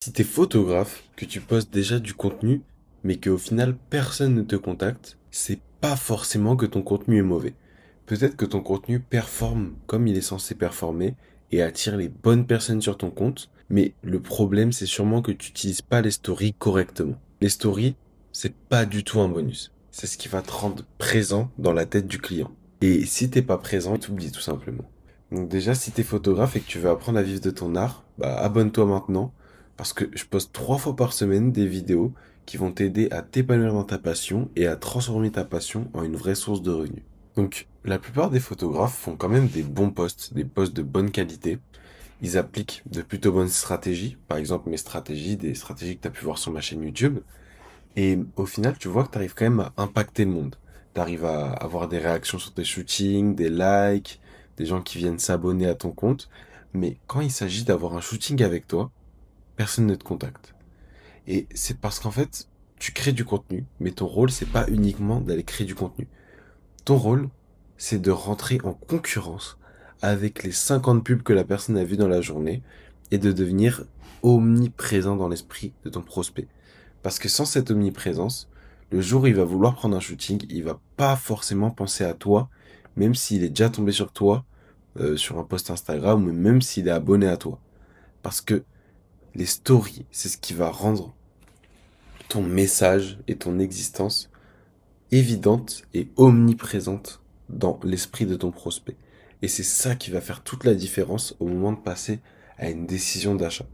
Si t'es photographe, que tu postes déjà du contenu, mais qu'au final personne ne te contacte, c'est pas forcément que ton contenu est mauvais. Peut-être que ton contenu performe comme il est censé performer et attire les bonnes personnes sur ton compte, mais le problème c'est sûrement que tu n'utilises pas les stories correctement. Les stories, c'est pas du tout un bonus. C'est ce qui va te rendre présent dans la tête du client. Et si t'es pas présent, il t'oublie tout simplement. Donc déjà, si t'es photographe et que tu veux apprendre à vivre de ton art, bah abonne-toi maintenant parce que je poste 3 fois par semaine des vidéos qui vont t'aider à t'épanouir dans ta passion et à transformer ta passion en une vraie source de revenus. Donc, la plupart des photographes font quand même des bons posts, des posts de bonne qualité. Ils appliquent de plutôt bonnes stratégies, par exemple mes stratégies, des stratégies que tu as pu voir sur ma chaîne YouTube. Et au final, tu vois que tu arrives quand même à impacter le monde. Tu arrives à avoir des réactions sur tes shootings, des likes, des gens qui viennent s'abonner à ton compte. Mais quand il s'agit d'avoir un shooting avec toi, personne ne te contacte. Et c'est parce qu'en fait, tu crées du contenu, mais ton rôle, c'est pas uniquement d'aller créer du contenu. Ton rôle, c'est de rentrer en concurrence avec les 50 pubs que la personne a vues dans la journée et de devenir omniprésent dans l'esprit de ton prospect. Parce que sans cette omniprésence, le jour où il va vouloir prendre un shooting, il va pas forcément penser à toi, même s'il est déjà tombé sur toi, sur un post Instagram, ou même s'il est abonné à toi. Parce que les stories, c'est ce qui va rendre ton message et ton existence évidente et omniprésente dans l'esprit de ton prospect. Et c'est ça qui va faire toute la différence au moment de passer à une décision d'achat.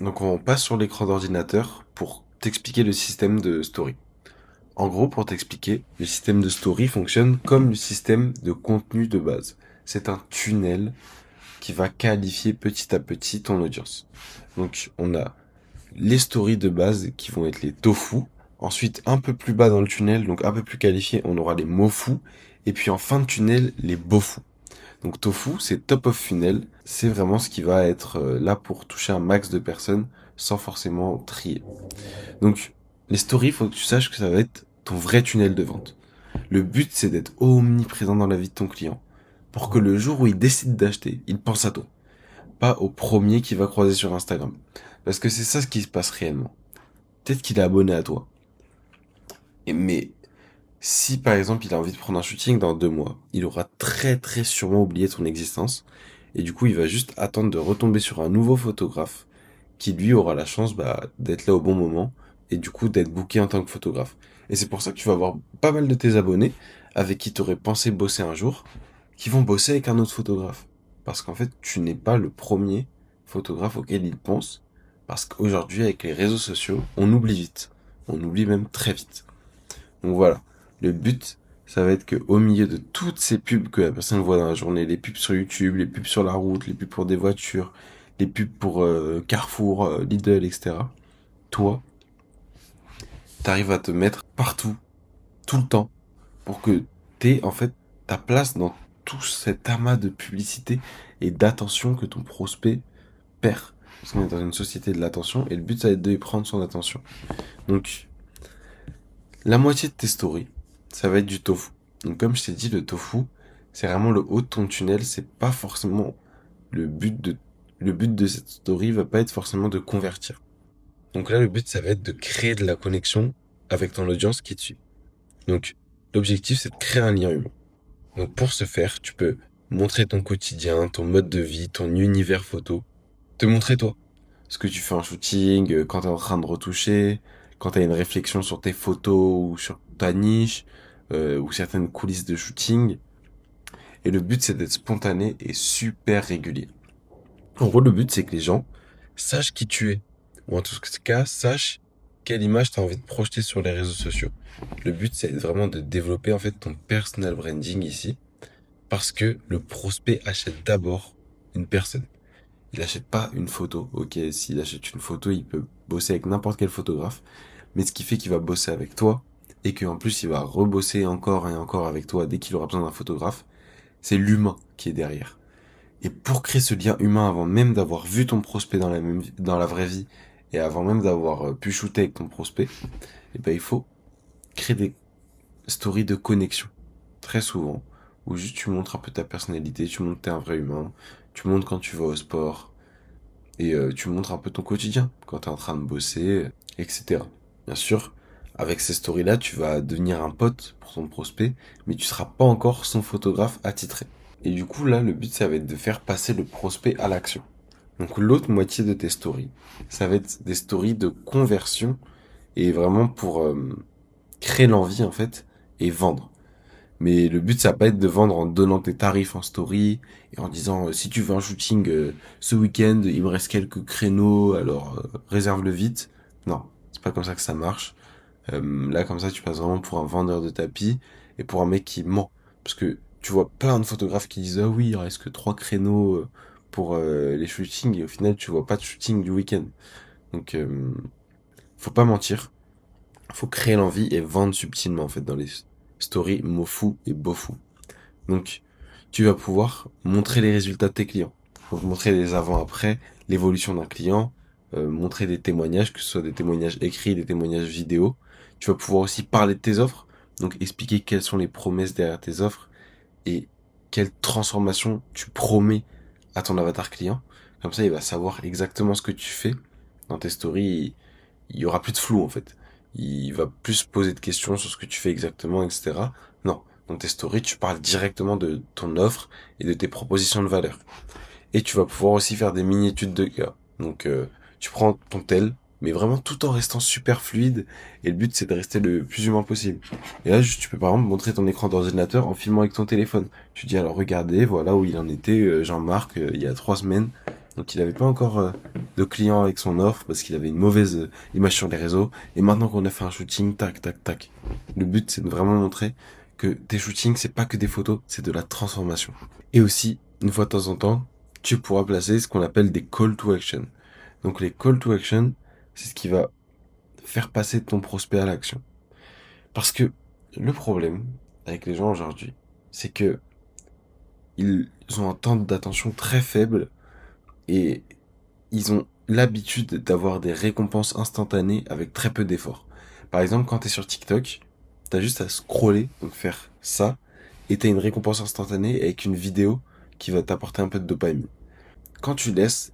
Donc on passe sur l'écran d'ordinateur pour t'expliquer le système de story. En gros, pour t'expliquer, le système de story fonctionne comme le système de contenu de base. C'est un tunnel qui va qualifier petit à petit ton audience. Donc on a les stories de base qui vont être les tofu. Ensuite, un peu plus bas dans le tunnel, donc un peu plus qualifié, on aura les mofu. Et puis en fin de tunnel, les bofu. Donc tofu, c'est top of funnel. C'est vraiment ce qui va être là pour toucher un max de personnes sans forcément trier. Donc les stories, il faut que tu saches que ça va être ton vrai tunnel de vente. Le but, c'est d'être omniprésent dans la vie de ton client pour que le jour où il décide d'acheter, il pense à toi, pas au premier qui va croiser sur Instagram. Parce que c'est ça ce qui se passe réellement. Peut-être qu'il est abonné à toi. Mais si par exemple il a envie de prendre un shooting dans 2 mois, il aura très très sûrement oublié ton existence. Et du coup, il va juste attendre de retomber sur un nouveau photographe qui lui aura la chance d'être là au bon moment et du coup d'être booké en tant que photographe. Et c'est pour ça que tu vas avoir pas mal de tes abonnés avec qui tu aurais pensé bosser un jour, qui vont bosser avec un autre photographe. Parce qu'en fait, tu n'es pas le premier photographe auquel ils pensent. Parce qu'aujourd'hui, avec les réseaux sociaux, on oublie vite. On oublie même très vite. Donc voilà. Le but, ça va être que au milieu de toutes ces pubs que la personne voit dans la journée, les pubs sur YouTube, les pubs sur la route, les pubs pour des voitures, les pubs pour Carrefour, Lidl, etc. Toi, t'arrives à te mettre partout, tout le temps, pour que t'aies en fait ta place dans tout cet amas de publicité et d'attention que ton prospect perd. Parce qu'on est dans une société de l'attention et le but ça va être de lui prendre son attention. Donc la moitié de tes stories, ça va être du tofu. Donc comme je t'ai dit, le tofu, c'est vraiment le haut de ton tunnel, c'est pas forcément le but de le but de cette story va pas être forcément de convertir. Donc là le but ça va être de créer de la connexion avec ton audience qui te suit. Donc l'objectif c'est de créer un lien humain. Donc pour ce faire, tu peux montrer ton quotidien, ton mode de vie, ton univers photo, te montrer toi. Ce que tu fais en shooting, quand t'es en train de retoucher, quand t'as une réflexion sur tes photos ou sur ta niche, ou certaines coulisses de shooting. Et le but, c'est d'être spontané et super régulier. En gros, le but, c'est que les gens sachent qui tu es. Ou en tout cas, sachent quelle image t'as envie de projeter sur les réseaux sociaux. Le but, c'est vraiment de développer, en fait, ton personal branding ici. Parce que le prospect achète d'abord une personne. Il achète pas une photo. Ok, s'il achète une photo, il peut bosser avec n'importe quel photographe. Mais ce qui fait qu'il va bosser avec toi, et qu'en plus il va rebosser encore et encore avec toi dès qu'il aura besoin d'un photographe, c'est l'humain qui est derrière. Et pour créer ce lien humain avant même d'avoir vu ton prospect dans la vraie vie, et avant même d'avoir pu shooter avec ton prospect, eh ben, il faut créer des stories de connexion. Très souvent. Où juste tu montres un peu ta personnalité, tu montres que t'es un vrai humain, tu montres quand tu vas au sport, et tu montres un peu ton quotidien quand tu es en train de bosser, etc. Bien sûr, avec ces stories-là, tu vas devenir un pote pour ton prospect, mais tu seras pas encore son photographe attitré. Et du coup, là, le but, ça va être de faire passer le prospect à l'action. Donc l'autre moitié de tes stories, ça va être des stories de conversion et vraiment pour créer l'envie en fait et vendre. Mais le but ça va pas être de vendre en donnant tes tarifs en story et en disant si tu veux un shooting ce week-end, il me reste quelques créneaux, alors réserve-le vite. Non, c'est pas comme ça que ça marche. Là comme ça tu passes vraiment pour un vendeur de tapis et pour un mec qui ment. Parce que tu vois plein de photographes qui disent ah oui il reste que 3 créneaux pour les shootings et au final tu vois pas de shooting du week-end. Donc faut pas mentir, faut créer l'envie et vendre subtilement en fait dans les stories mots et beaux Donc tu vas pouvoir montrer les résultats de tes clients. Donc montrer les avant-après, l'évolution d'un client, montrer des témoignages, que ce soit des témoignages écrits, des témoignages vidéo. Tu vas pouvoir aussi parler de tes offres, donc expliquer quelles sont les promesses derrière tes offres et quelle transformation tu promets à ton avatar client. Comme ça, il va savoir exactement ce que tu fais dans tes stories. Il y aura plus de flou en fait. Il va plus poser de questions sur ce que tu fais exactement, etc. Non, dans tes stories, tu parles directement de ton offre et de tes propositions de valeur. Et tu vas pouvoir aussi faire des mini-études de cas. Donc tu prends ton tel, mais vraiment tout en restant super fluide. Et le but c'est de rester le plus humain possible. Et là, tu peux par exemple montrer ton écran d'ordinateur en filmant avec ton téléphone. Tu dis alors regardez, voilà où il en était, Jean-Marc, il y a 3 semaines. Donc il n'avait pas encore de clients avec son offre parce qu'il avait une mauvaise image sur les réseaux. Et maintenant qu'on a fait un shooting, tac, tac, tac. Le but c'est de vraiment montrer que tes shootings c'est pas que des photos, c'est de la transformation. Et aussi, une fois de temps en temps, tu pourras placer ce qu'on appelle des call to action. Donc les call to action, c'est ce qui va faire passer ton prospect à l'action. Parce que le problème avec les gens aujourd'hui, c'est que ils ont un temps d'attention très faible et ils ont l'habitude d'avoir des récompenses instantanées avec très peu d'efforts. Par exemple, quand t'es sur TikTok, t'as juste à scroller, donc faire ça, et t'as une récompense instantanée avec une vidéo qui va t'apporter un peu de dopamine. Quand tu laisses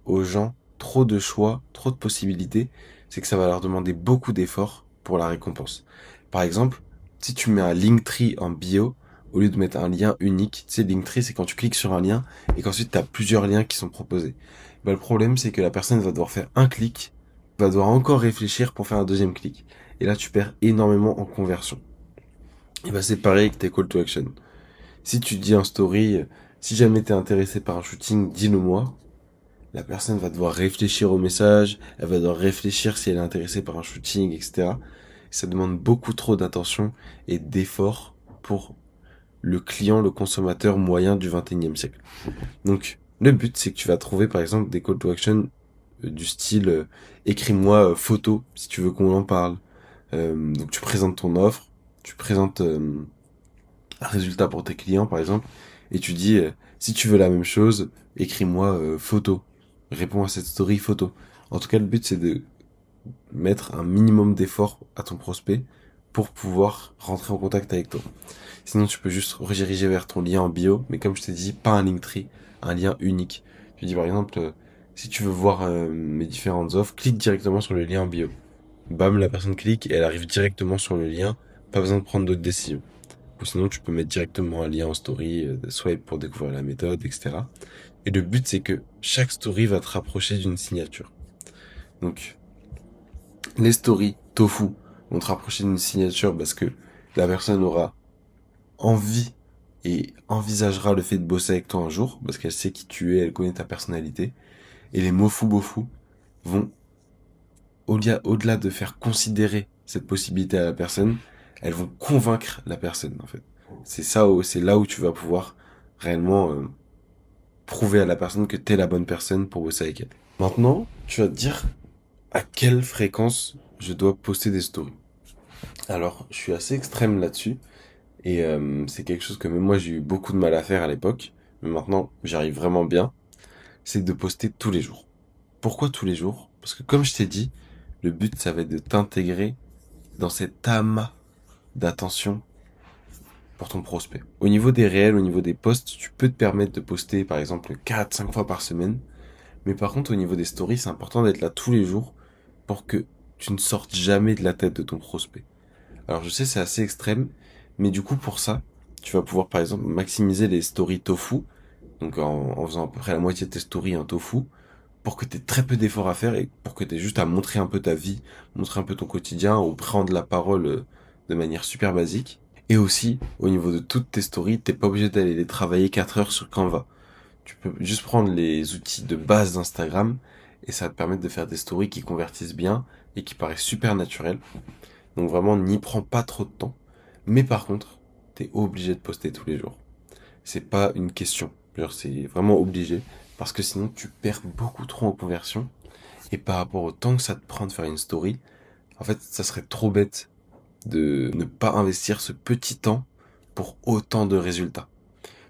aux gens trop de choix, trop de possibilités, c'est que ça va leur demander beaucoup d'efforts pour la récompense. Par exemple, si tu mets un Linktree en bio, au lieu de mettre un lien unique, tu sais, Linktree, c'est quand tu cliques sur un lien et qu'ensuite tu as plusieurs liens qui sont proposés. Ben, le problème, c'est que la personne va devoir faire un clic, va devoir encore réfléchir pour faire un deuxième clic. Et là, tu perds énormément en conversion. Et ben, c'est pareil avec tes call to action. Si tu dis en story, si jamais t'es intéressé par un shooting, dis-le moi. La personne va devoir réfléchir au message, elle va devoir réfléchir si elle est intéressée par un shooting, etc. Ça demande beaucoup trop d'attention et d'efforts pour le client, le consommateur moyen du 21e siècle. Donc, le but, c'est que tu vas trouver, par exemple, des call to action du style écris-moi photo si tu veux qu'on en parle. Donc, tu présentes ton offre, tu présentes un résultat pour tes clients, par exemple, et tu dis, si tu veux la même chose, écris-moi photo. Réponds à cette story photo. En tout cas, le but, c'est de mettre un minimum d'effort à ton prospect pour pouvoir rentrer en contact avec toi. Sinon, tu peux juste rediriger vers ton lien en bio, mais comme je t'ai dit, pas un Linktree, un lien unique. Tu dis par exemple, si tu veux voir mes différentes offres, clique directement sur le lien en bio. Bam, la personne clique et elle arrive directement sur le lien, pas besoin de prendre d'autres décisions. Ou sinon, tu peux mettre directement un lien en story, swipe pour découvrir la méthode, etc. Et le but, c'est que chaque story va te rapprocher d'une signature. Donc, les stories tofu vont te rapprocher d'une signature parce que la personne aura envie et envisagera le fait de bosser avec toi un jour parce qu'elle sait qui tu es, elle connaît ta personnalité. Et les mofu bofu vont, au-delà de faire considérer cette possibilité à la personne, elles vont convaincre la personne en fait. C'est là où tu vas pouvoir réellement prouver à la personne que t'es la bonne personne pour bosser avec elle. Maintenant, tu vas te dire à quelle fréquence je dois poster des stories. Alors, je suis assez extrême là-dessus et c'est quelque chose que même moi j'ai eu beaucoup de mal à faire à l'époque, mais maintenant j'arrive vraiment bien. C'est de poster tous les jours. Pourquoi tous les jours? Parce que comme je t'ai dit, le but ça va être de t'intégrer dans cet amas d'attention pour ton prospect. Au niveau des réels, au niveau des posts, tu peux te permettre de poster par exemple 4-5 fois par semaine, Mais par contre, au niveau des stories, c'est important d'être là tous les jours pour que tu ne sortes jamais de la tête de ton prospect. Alors je sais, c'est assez extrême, mais du coup, pour ça, tu vas pouvoir, par exemple, maximiser les stories tofu, donc en faisant à peu près la moitié de tes stories en tofu, pour que tu aies très peu d'efforts à faire et pour que tu aies juste à montrer un peu ta vie, montrer un peu ton quotidien ou prendre la parole de manière super basique. Et aussi, au niveau de toutes tes stories, t'es pas obligé d'aller les travailler 4 heures sur Canva. Tu peux juste prendre les outils de base d'Instagram et ça va te permettre de faire des stories qui convertissent bien et qui paraissent super naturelles. Donc vraiment, n'y prends pas trop de temps. Mais par contre, t'es obligé de poster tous les jours. C'est pas une question. Genre, c'est vraiment obligé. Parce que sinon, tu perds beaucoup trop en conversion. Et par rapport au temps que ça te prend de faire une story, en fait, ça serait trop bête de ne pas investir ce petit temps pour autant de résultats.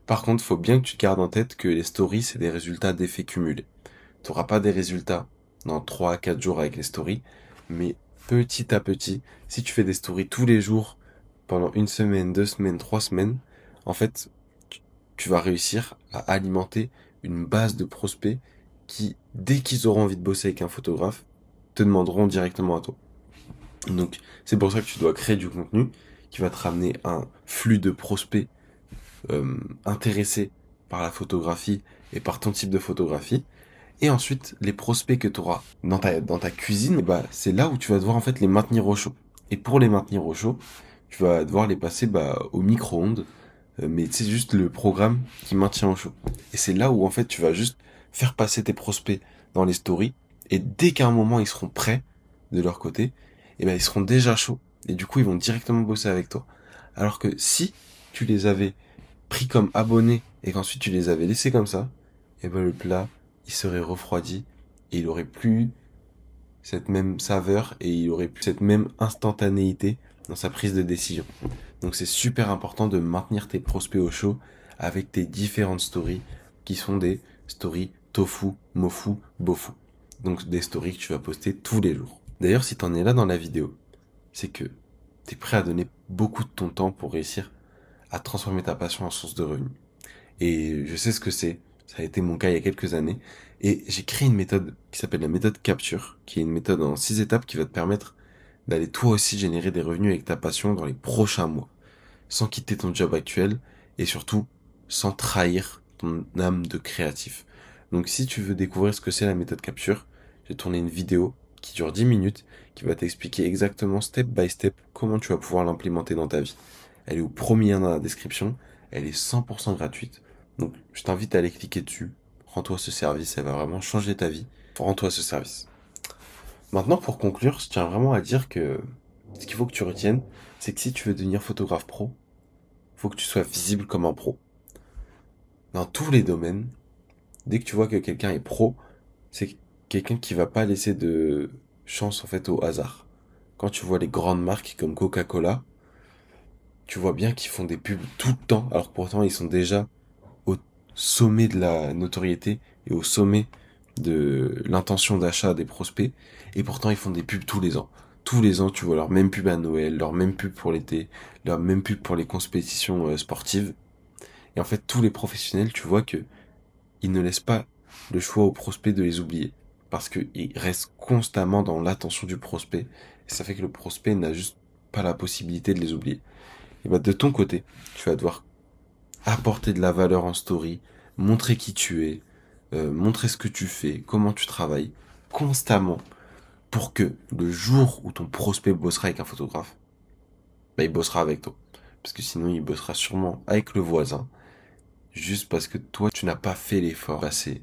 Par contre, faut bien que tu te gardes en tête que les stories, c'est des résultats d'effets cumulés. Tu n'auras pas des résultats dans 3 à 4 jours avec les stories, mais petit à petit, si tu fais des stories tous les jours, pendant 1 semaine, 2 semaines, 3 semaines, en fait, tu vas réussir à alimenter une base de prospects qui, dès qu'ils auront envie de bosser avec un photographe, te demanderont directement à toi. Donc, c'est pour ça que tu dois créer du contenu qui va te ramener un flux de prospects intéressés par la photographie et par ton type de photographie. Et ensuite, les prospects que tu auras dans ta cuisine, bah, c'est là où tu vas devoir en fait les maintenir au chaud. Et pour les maintenir au chaud, tu vas devoir les passer au micro-ondes, mais c'est juste le programme qui maintient au chaud. Et c'est là où en fait tu vas juste faire passer tes prospects dans les stories, et dès qu'à un moment ils seront prêts de leur côté, et ben ils seront déjà chauds, et du coup ils vont directement bosser avec toi. Alors que si tu les avais pris comme abonnés et qu'ensuite tu les avais laissés comme ça, et ben le plat il serait refroidi et il aurait plus cette même saveur et il aurait plus cette même instantanéité dans sa prise de décision. Donc c'est super important de maintenir tes prospects au chaud avec tes différentes stories qui sont des stories tofu, mofu, bofu. Donc des stories que tu vas poster tous les jours. D'ailleurs, si t'en es là dans la vidéo, c'est que t'es prêt à donner beaucoup de ton temps pour réussir à transformer ta passion en source de revenus. Et je sais ce que c'est. Ça a été mon cas il y a quelques années. Et j'ai créé une méthode qui s'appelle la méthode Capture, qui est une méthode en 6 étapes qui va te permettre d'aller toi aussi générer des revenus avec ta passion dans les prochains mois, sans quitter ton job actuel et surtout sans trahir ton âme de créatif. Donc si tu veux découvrir ce que c'est la méthode Capture, j'ai tourné une vidéo qui dure 10 minutes, qui va t'expliquer exactement step by step comment tu vas pouvoir l'implémenter dans ta vie. Elle est au premier lien dans la description, elle est 100% gratuite. Donc je t'invite à aller cliquer dessus, rends-toi ce service, elle va vraiment changer ta vie. Rends-toi ce service. Maintenant, pour conclure, je tiens vraiment à dire que ce qu'il faut que tu retiennes, c'est que si tu veux devenir photographe pro, il faut que tu sois visible comme un pro. Dans tous les domaines, dès que tu vois que quelqu'un est pro, c'est quelqu'un qui va pas laisser de chance en fait au hasard. Quand tu vois les grandes marques comme Coca-Cola, tu vois bien qu'ils font des pubs tout le temps, alors que pourtant ils sont déjà au sommet de la notoriété et au sommet de l'intention d'achat des prospects, et pourtant ils font des pubs tous les ans. Tous les ans, tu vois leur même pub à Noël, leur même pub pour l'été, leur même pub pour les compétitions sportives. Et en fait, tous les professionnels, tu vois que ils ne laissent pas le choix aux prospects de les oublier. Parce qu'ils restent constamment dans l'attention du prospect. Et ça fait que le prospect n'a juste pas la possibilité de les oublier. Et bah, de ton côté, tu vas devoir apporter de la valeur en story, montrer qui tu es, montrer ce que tu fais, comment tu travailles, constamment, pour que le jour où ton prospect bossera avec un photographe, bah, il bossera avec toi. Parce que sinon, il bossera sûrement avec le voisin, juste parce que toi, tu n'as pas fait l'effort de passer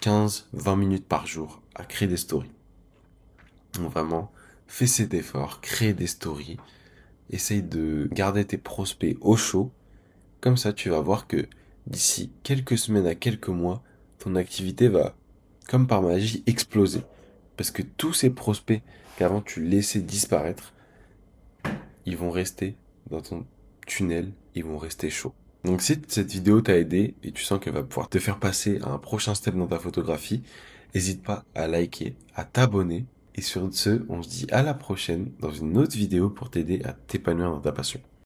15-20 minutes par jour à créer des stories. Donc vraiment, fais cet effort, crée des stories, essaye de garder tes prospects au chaud. Comme ça, tu vas voir que d'ici quelques semaines à quelques mois, ton activité va, comme par magie, exploser. Parce que tous ces prospects qu'avant tu laissais disparaître, ils vont rester dans ton tunnel, ils vont rester chauds. Donc si cette vidéo t'a aidé et tu sens qu'elle va pouvoir te faire passer à un prochain step dans ta photographie, n'hésite pas à liker, à t'abonner. Et sur ce, on se dit à la prochaine dans une autre vidéo pour t'aider à t'épanouir dans ta passion.